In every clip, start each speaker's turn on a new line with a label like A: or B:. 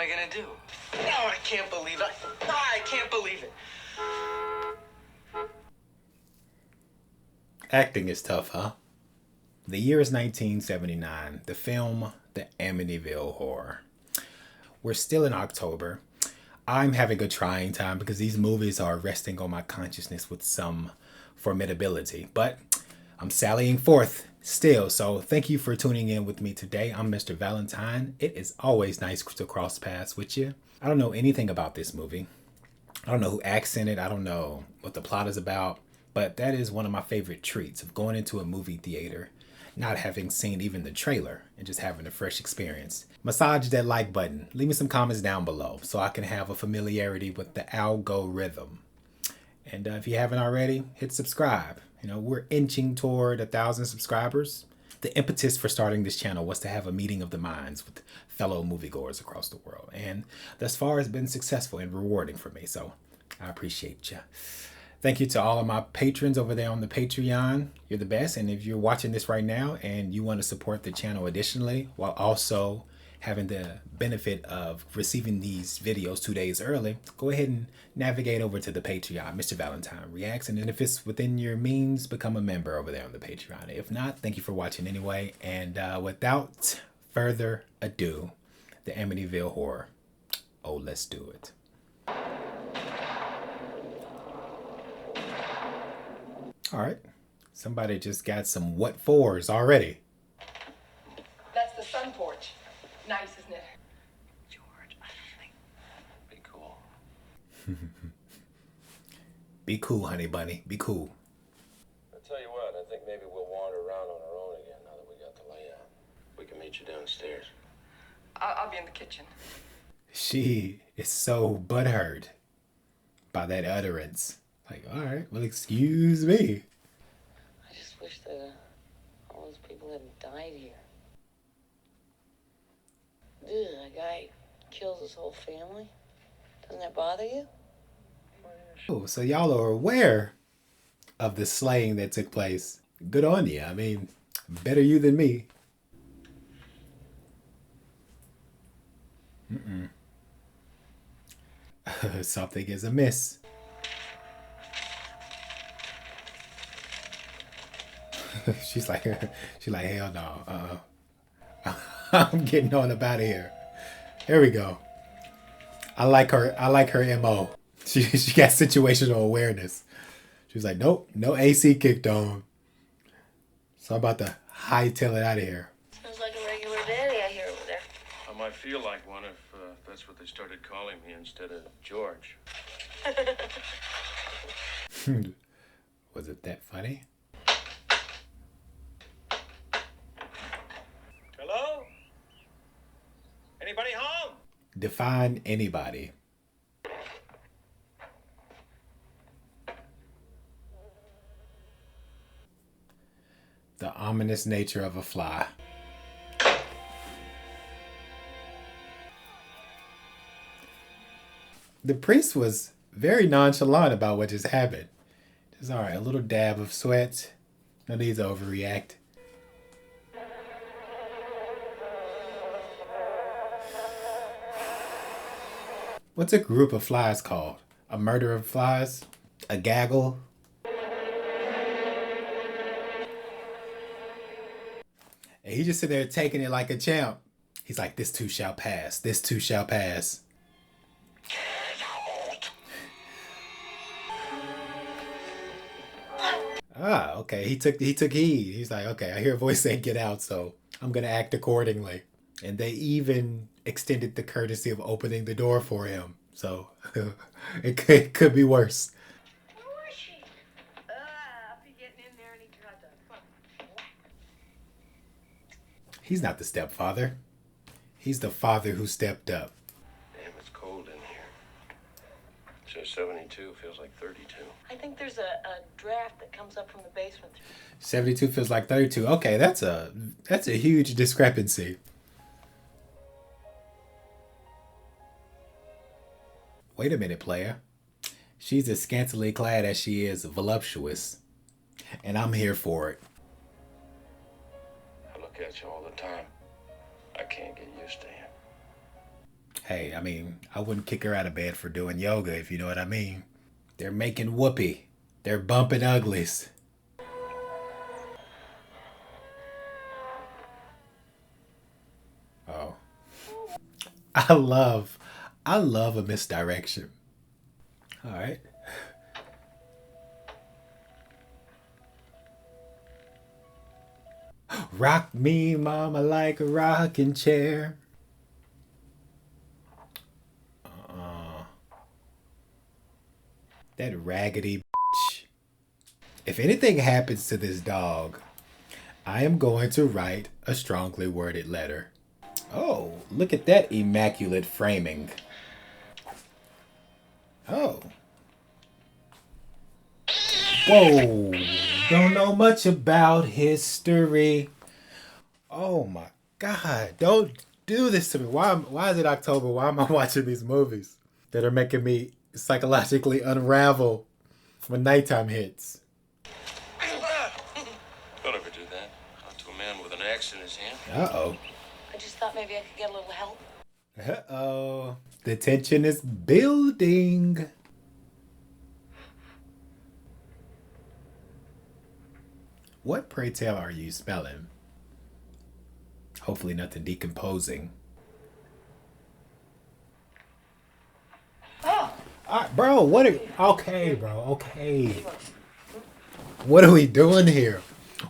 A: I gonna do? Oh, I can't believe it. I can't believe it.
B: Acting is tough, huh? The year is 1979. The film, The Amityville Horror. We're still in October. I'm having a trying time because these movies are resting on my consciousness with some formidability. But I'm sallying forth still, so thank you for tuning in with me today. I'm Mr. Valentine. It is always nice to cross paths with you. I don't know anything about this movie. I don't know who acts in it. I don't know what the plot is about. But that is one of my favorite treats of going into a movie theater, not having seen even the trailer, and just having a fresh experience. Massage that like button. Leave me some comments down below so I can have a familiarity with the algorithm. And if you haven't already, hit subscribe. You know, we're inching toward 1,000 subscribers. The impetus for starting this channel was to have a meeting of the minds with fellow moviegoers across the world. And thus far it's been successful and rewarding for me. So I appreciate you. Thank you to all of my patrons over there on the Patreon. You're the best. And if you're watching this right now and you want to support the channel additionally, while also having the benefit of receiving these videos 2 days early, go ahead and navigate over to the Patreon, Mr. Valentine Reacts. And then if it's within your means, become a member over there on the Patreon. If not, thank you for watching anyway. And without further ado, the Amityville Horror. Oh, let's do it. All right, somebody just got some what fors already.
C: That's the sun porch. Nice, isn't it?
A: George, I think. Be cool.
B: Be cool, honey bunny. Be cool.
D: I'll tell you what, I think maybe we'll wander around on our own again now that we got the layout. We can meet you downstairs.
C: I'll be in the kitchen.
B: She is so butthurt by that utterance. Like, all right, well, excuse me.
E: I just wish that all those people hadn't died here. Ugh, a guy kills his whole family. Doesn't that bother you?
B: Oh, so y'all are aware of the slaying that took place. Good on you. I mean, better you than me. Something is amiss. she's like, hell no. I'm getting on up out of here. There we go. I like her MO. She got situational awareness. She was like, nope, no AC kicked on. So I'm about to hightail it out of here.
E: Sounds like a regular daddy I hear over there.
D: I might feel like one if that's what they started calling me instead of George.
B: Was it that funny?
D: Hello? Anybody home?
B: Define anybody. The ominous nature of a fly. The priest was very nonchalant about what just happened. Just all right, a little dab of sweat. No need to overreact. What's a group of flies called? A murder of flies? A gaggle? And he just sit there taking it like a champ. He's like, this too shall pass. This too shall pass. Ah, okay. He took heed. He's like, okay, I hear a voice saying get out, so I'm gonna act accordingly. And they even extended the courtesy of opening the door for him. So it could be worse.
C: Where is she? I'll be getting in there and eat your hot dog. Come on.
B: He's not the stepfather. He's the father who stepped up.
D: Damn, it's cold in here. So 72 feels like 32.
E: I think there's a draft that comes up from the basement.
B: 72 feels like 32. Okay, that's a huge discrepancy. Wait a minute, player. She's as scantily clad as she is voluptuous. And I'm here for it.
D: I look at you all the time. I can't get used to you.
B: Hey, I mean, I wouldn't kick her out of bed for doing yoga, if you know what I mean. They're making whoopee. They're bumping uglies. Oh. I love a misdirection. All right. Rock me, mama, like a rocking chair. That raggedy bitch. If anything happens to this dog, I am going to write a strongly worded letter. Oh, look at that immaculate framing. Oh. Whoa. Don't know much about history. Oh my God. Don't do this to me. Why is it October? Why am I watching these movies that are making me psychologically unravel when nighttime hits?
D: Don't ever do that. Not to a man with an axe in his hand.
B: Uh-oh.
E: I just thought maybe I could get a little help.
B: Uh-oh. The tension is building. What, pray tell, are you smelling? Hopefully nothing decomposing.
E: Oh!
B: Alright, bro, okay, bro, okay. What are we doing here?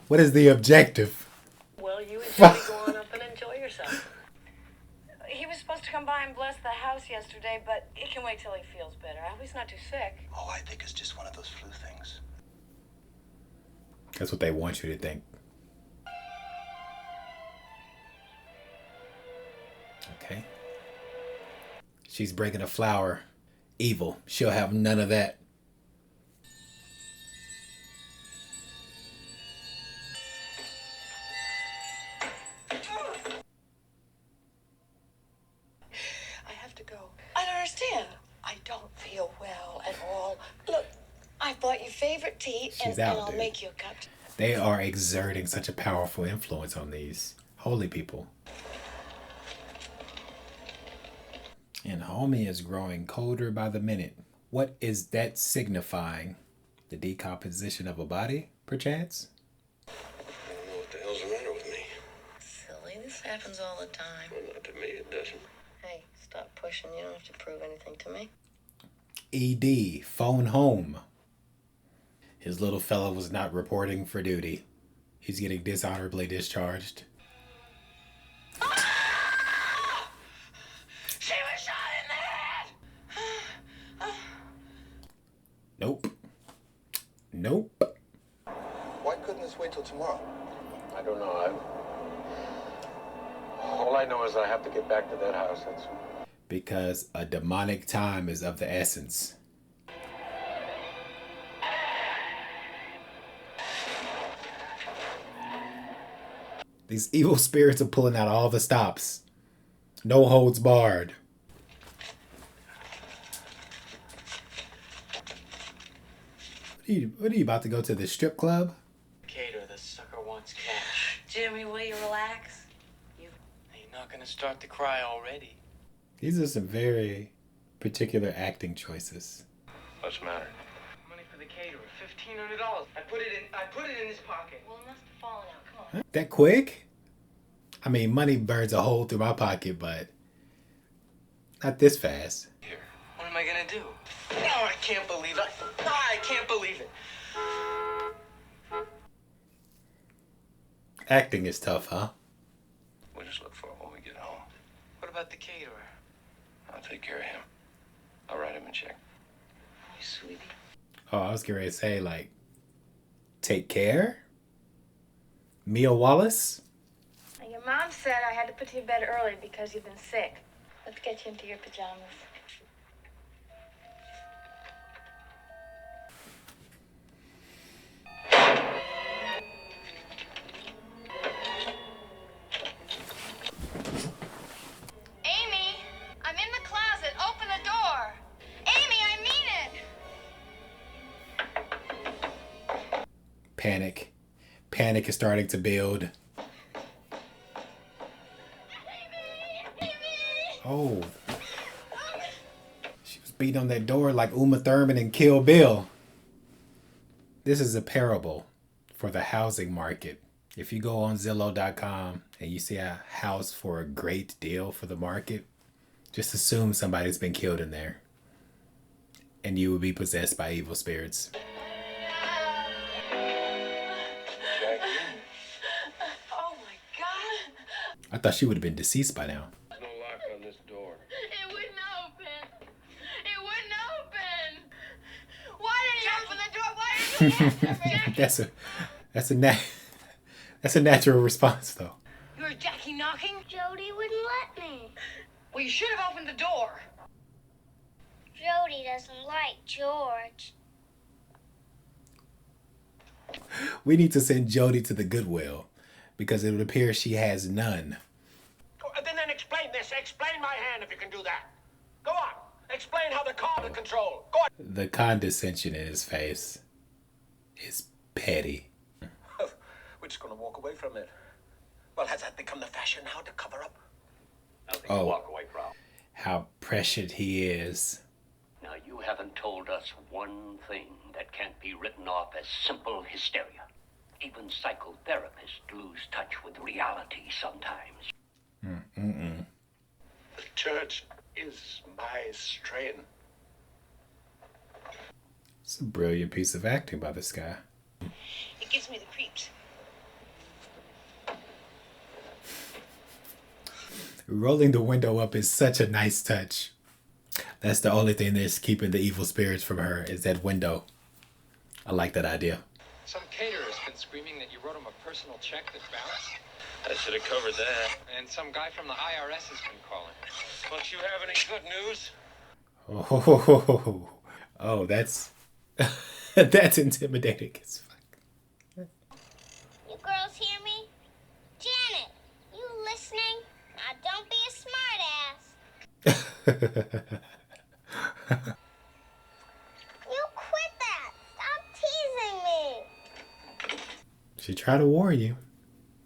B: What is the objective?
C: Well, you and Jimmy go on up and enjoy yourself. He was supposed to come by and bless the house yesterday, but it can wait till he feels better. I hope he's not too sick.
A: Oh, I think it's just one of those flu things.
B: That's what they want you to think. Okay. She's breaking a flower. Evil. She'll have none of that.
E: I have to go. I don't understand. I don't feel well at all. Look, I bought your favorite tea,
B: She's
E: and
B: out,
E: I'll
B: dude.
E: make you a cup.
B: They are exerting such a powerful influence on these holy people. And homie is growing colder by the minute. What is that signifying? The decomposition of a body, perchance?
D: I don't know what the hell's the matter with me.
E: Silly, this happens all the time.
D: Well, not to me, it doesn't.
E: Hey, stop pushing. You don't have to prove anything to me.
B: ED, phone home. His little fella was not reporting for duty. He's getting dishonorably discharged.
E: She was shot in the head!
B: Nope. Nope.
A: Why couldn't this wait till tomorrow?
D: I don't know. All I know is I have to get back to that house. That's
B: Because a demonic time is of the essence. These evil spirits are pulling out all the stops. No holds barred. What are you about to go to the strip club?
F: Cater, the sucker wants cash.
E: Jimmy, will you relax?
F: You're not gonna start to cry already.
B: These are some very particular acting choices.
D: what's the matter.
F: Money for the caterer, $1,500. I put it in his pocket.
C: Well, it must have fallen out. Come on.
B: That quick? I mean, money burns a hole through my pocket, but not this fast.
F: Here. What am I gonna do?
A: No, I can't believe it. I can't believe it.
B: Acting is tough, huh?
D: We'll just look for it when we get home.
F: What about the caterer?
D: I'll take care of him. I'll write him a check.
E: You sweetie.
B: Oh, I was getting ready to say, like, take care? Mia Wallace?
C: Your mom said I had to put you in bed early because you've been sick.
E: Let's get you into your pajamas.
C: Amy, I'm in the closet. Open the door. Amy, I mean it.
B: Panic. Panic is starting to build. Oh. beating on that door like Uma Thurman and Kill Bill. This is a parable for the housing market. If you go on Zillow.com and you see a house for a great deal for the market, just assume somebody's been killed in there. And you will be possessed by evil spirits.
E: Oh my God.
B: I thought she would have been deceased by now.
D: There's no lock on this door.
C: It wouldn't open. It wouldn't open. Why didn't you open the door? Why didn't you answer me?
B: That's a natural response though.
C: You were Jackie knocking?
G: Jody wouldn't let me.
C: Well, you should have opened the door.
G: Jody doesn't like George.
B: We need to send Jody to the Goodwill because it would appear she has none.
A: Then explain this. Explain my hand if you can do that. Go on. Explain how the car is controlled. Go on.
B: The condescension in his face is petty.
A: We're just going to walk away from it. Well, has that become the fashion now to cover up?
H: Nothing to walk away from.
B: How prescient he is.
H: Now, you haven't told us one thing that can't be written off as simple hysteria. Even psychotherapists lose touch with reality sometimes.
A: The church is my strain.
B: It's a brilliant piece of acting by this guy.
C: It gives me the creeps.
B: Rolling the window up is such a nice touch. That's the only thing that's keeping the evil spirits from her is that window. I like that idea.
F: Some caterer's been screaming that you wrote him a personal check that bounced.
D: I should have covered that.
F: And some guy from the IRS has been calling.
D: Don't you have any good news?
B: Oh, that's that's intimidating as fuck.
G: You girls hear me? Janet, you listening? Now don't be a smartass. You quit that. Stop teasing me.
B: She tried to warn you.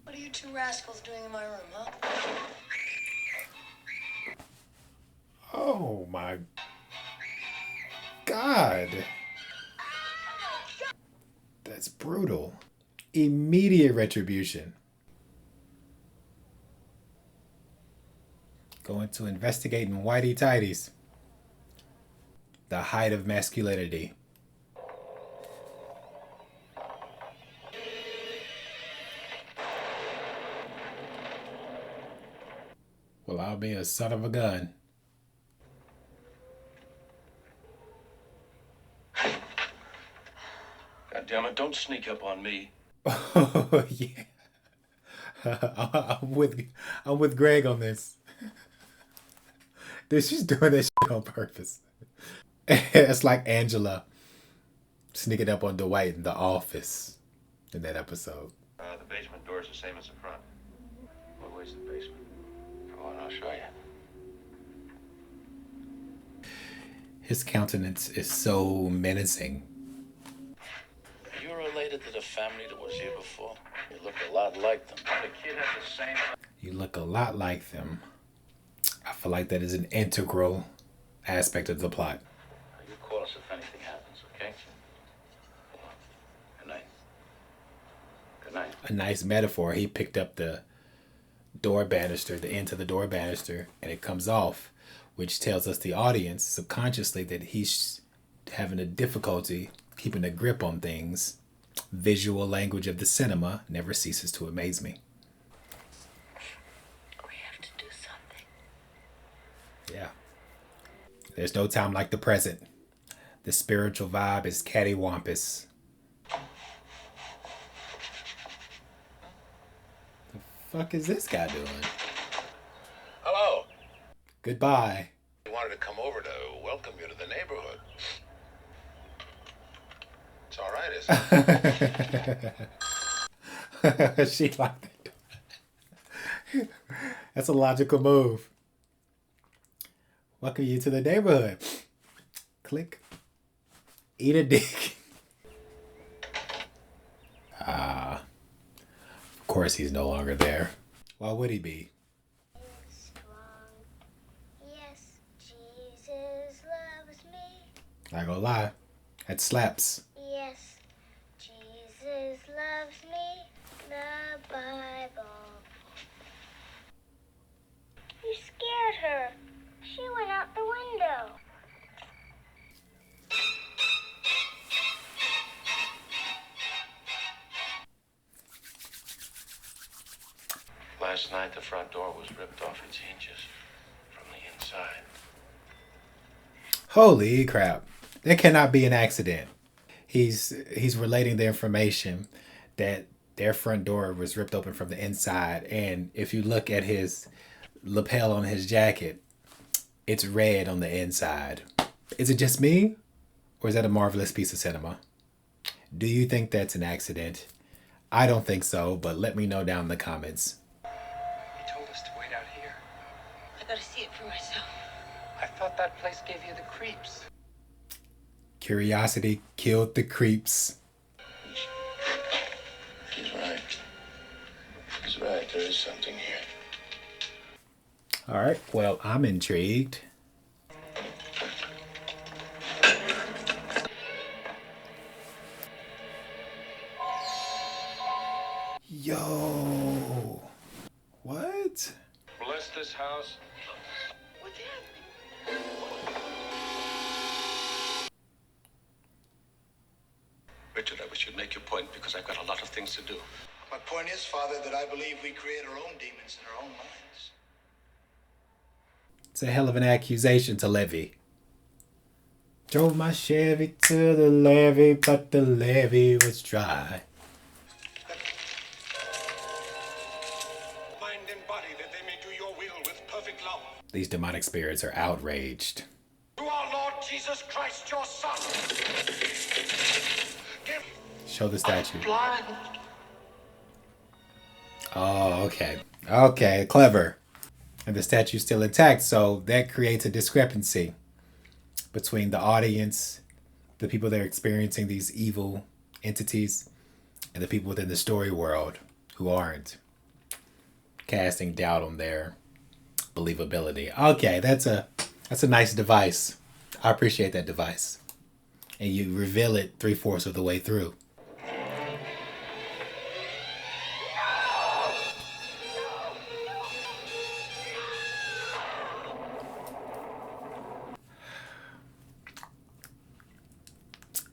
E: What are you two rascals doing in my room, huh?
B: Oh my God. That's brutal. Immediate retribution. Going to investigate in whitey tighties. The height of masculinity. Well, I'll be a son of a gun.
D: God damn it, don't sneak up on me.
B: Oh yeah. I'm with Greg on this. She's doing this shit on purpose. It's like Angela sneaking up on Dwight in The Office in that episode.
D: The basement door's the same as the front. Well, where's the basement? Go on, I'll show you.
B: His countenance is so menacing.
I: Are you related to the family that was here before? You look a lot like them.
D: The kid has the same...
B: You look a lot like them. I feel like that is an integral aspect of the plot.
I: You call us if anything happens, okay? Good night. Good night.
B: A nice metaphor. He picked up the door banister, the end to the door banister, and it comes off, which tells us, the audience, subconsciously, that he's having a difficulty keeping a grip on things. Visual language of the cinema never ceases to amaze me.
E: We have to do something.
B: Yeah. There's no time like the present. The spiritual vibe is cattywampus. The fuck is this guy doing?
D: Hello.
B: Goodbye.
D: We wanted to come over to welcome you to the neighborhood. It's all right, isn't it?
B: She liked that. That's a logical move. Welcome you to the neighborhood. Click. Eat a dick. Of course he's no longer there. Why would he be?
G: Strong. Yes, Jesus loves
B: Not gonna lie. That slaps.
G: Yes, Jesus loves me, the Bible. You scared her. She went out the window.
I: Last night, the front door was ripped off its hinges from the inside.
B: Holy crap. That cannot be an accident. He's relating the information that their front door was ripped open from the inside, and if you look at his lapel on his jacket, it's red on the inside. Is it just me, or is that a marvelous piece of cinema? Do you think that's an accident? I don't think so, but let me know down in the comments.
F: He told us to wait out here.
E: I gotta see it for myself.
F: I thought that place gave you the creeps.
B: Curiosity killed the creeps.
I: He's right. He's right. There is something here.
B: All right, well, I'm intrigued. Yo, what?
D: Bless this house.
E: What's happening?
D: Richard, I wish you'd make your point because I've got a lot of things to do.
J: My point is, Father, that I believe we create our own demons in our own minds.
B: It's a hell of an accusation to levy. Drove my Chevy to the levee, but the levee was dry.
A: Mind and body that they may do your will with perfect love.
B: These demonic spirits are outraged.
A: To our Lord Jesus Christ, your Son. Give
B: Show the statue.
A: blind.
B: Oh, okay. Okay, clever. And the statue's still intact, so that creates a discrepancy between the audience, the people that are experiencing these evil entities, and the people within the story world who aren't, casting doubt on their believability. Okay, that's a nice device. I appreciate that device. And you reveal it 3/4 of the way through.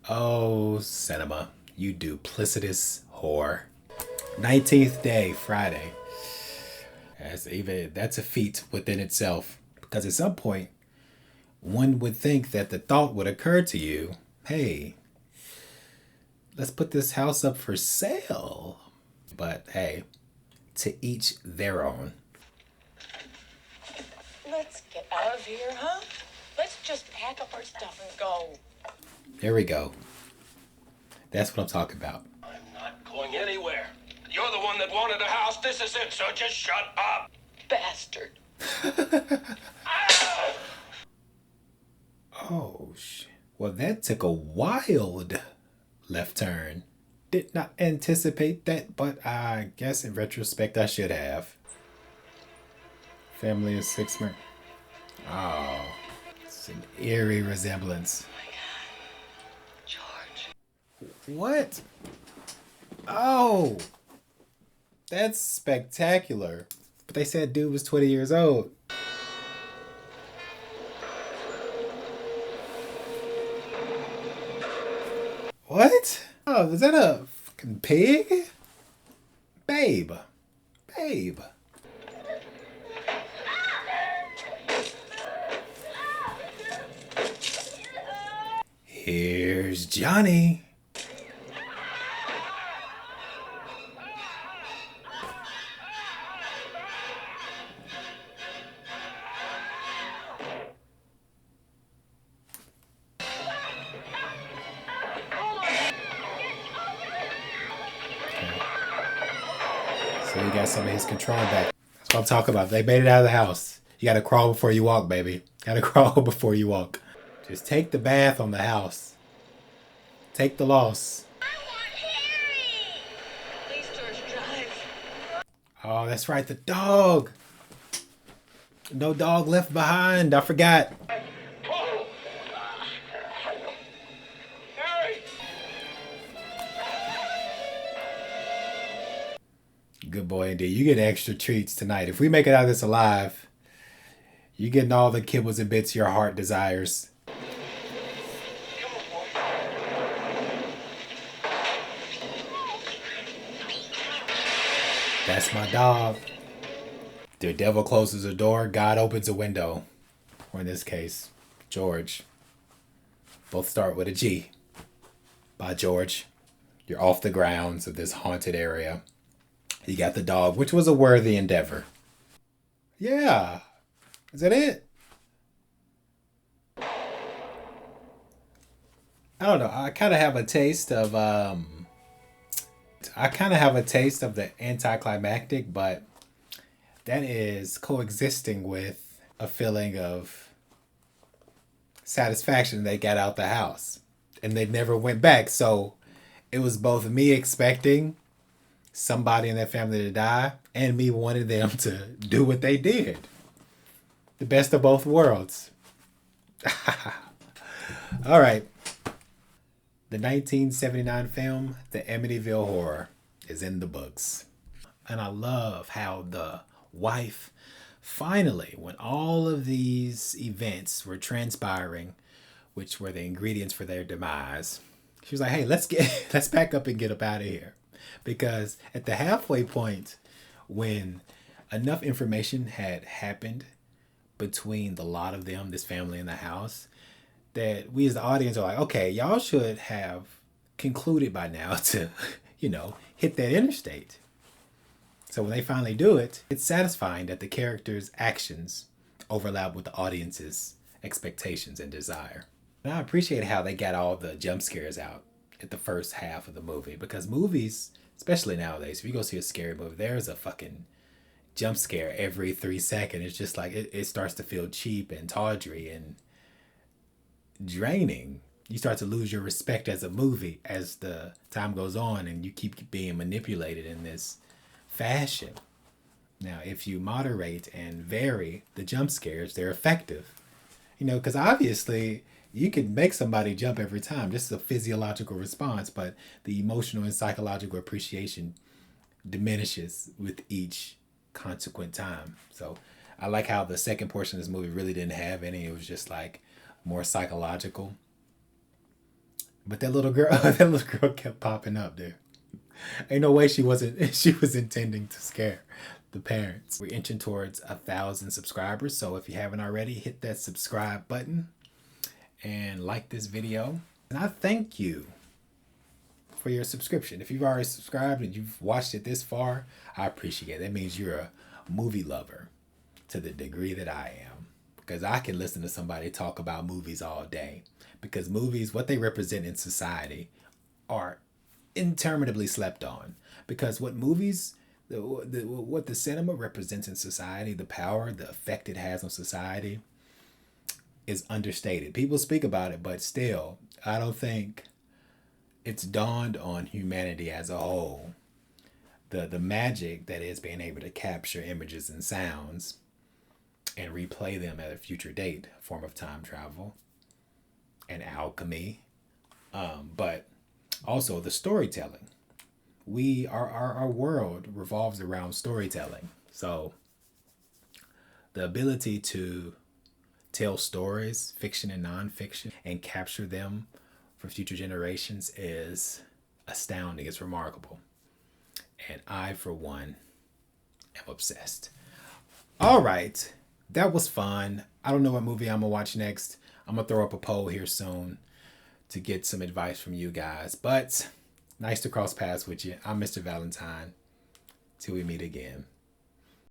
B: Oh, cinema, you duplicitous whore. 19th day, Friday. That's a feat within itself. Because at some point, one would think that the thought would occur to you, hey, let's put this house up for sale. But hey, to each their own.
E: Let's get out of here, huh? Let's just pack up our stuff and go.
B: There we go. That's what I'm talking about.
D: I'm not going anywhere. You're the one that wanted a house. This is it, so just shut up.
E: Bastard.
B: Oh, shit. Well, that took a wild left turn. Did not anticipate that, but I guess in retrospect I should have. Family of 6 men. Oh, it's an eerie resemblance. What? Oh, that's spectacular. But they said dude was 20 years old. What? Oh, is that a fucking pig? Babe. Babe. Here's Johnny. So he got some of his control back. That's what I'm talking about. They made it out of the house. You gotta crawl before you walk, baby. Gotta crawl before you walk. Just take the bath on the house. Take the loss.
G: I want Harry!
E: Please, George, drive.
B: Oh, that's right, the dog. No dog left behind. I forgot. good boy indeed. You get extra treats tonight. If we make it out of this alive, you getting all the kibbles and bits your heart desires. That's my dog. The devil closes a door, God opens a window. Or in this case, George. Both start with a G. By George. You're off the grounds of this haunted area. You got the dog, which was a worthy endeavor. Yeah. Is that it? I don't know. I kind of have a taste of the anticlimactic, but that is coexisting with a feeling of satisfaction. They got out the house and they never went back. So it was both me expecting somebody in that family to die and me wanting them to do what they did. The best of both worlds. All right. The 1979 film, The Amityville Horror, is in the books. And I love how the wife finally, when all of these events were transpiring, which were the ingredients for their demise, she was like, hey, let's back up and get up out of here. Because at the halfway point, when enough information had happened between the lot of them, this family in the house, that we as the audience are like, okay, y'all should have concluded by now to, hit that interstate. So when they finally do it, it's satisfying that the characters' actions overlap with the audience's expectations and desire. And I appreciate how they got all the jump scares out at the first half of the movie, because movies, especially nowadays, if you go see a scary movie, there's a fucking jump scare every 3 seconds. It's just like it starts to feel cheap and tawdry and draining. You start to lose your respect as a movie as the time goes on and you keep being manipulated in this fashion. Now, if you moderate and vary the jump scares, they're effective. Because obviously you can make somebody jump every time, just a physiological response, but the emotional and psychological appreciation diminishes with each consequent time. So I like how the second portion of this movie really didn't have any. It was just like more psychological. But that little girl kept popping up there. Ain't no way she was intending to scare the parents. We're inching towards 1,000 subscribers. So if you haven't already, hit that subscribe button and like this video. And I thank you for your subscription. If you've already subscribed and you've watched it this far, I appreciate it. That means you're a movie lover to the degree that I am. Because I can listen to somebody talk about movies all day. Because movies, what they represent in society, are interminably slept on. Because what movies, what the cinema represents in society, the power, the effect it has on society, is understated. People speak about it, but still, I don't think it's dawned on humanity as a whole. The magic that is being able to capture images and sounds and replay them at a future date, a form of time travel and alchemy, but also the storytelling. Our world revolves around storytelling. So the ability to tell stories, fiction and nonfiction, and capture them for future generations is astounding. It's remarkable. And I, for one, am obsessed. All right. That was fun. I don't know what movie I'm going to watch next. I'm going to throw up a poll here soon to get some advice from you guys. But nice to cross paths with you. I'm Mr. Valentine. Till we meet again.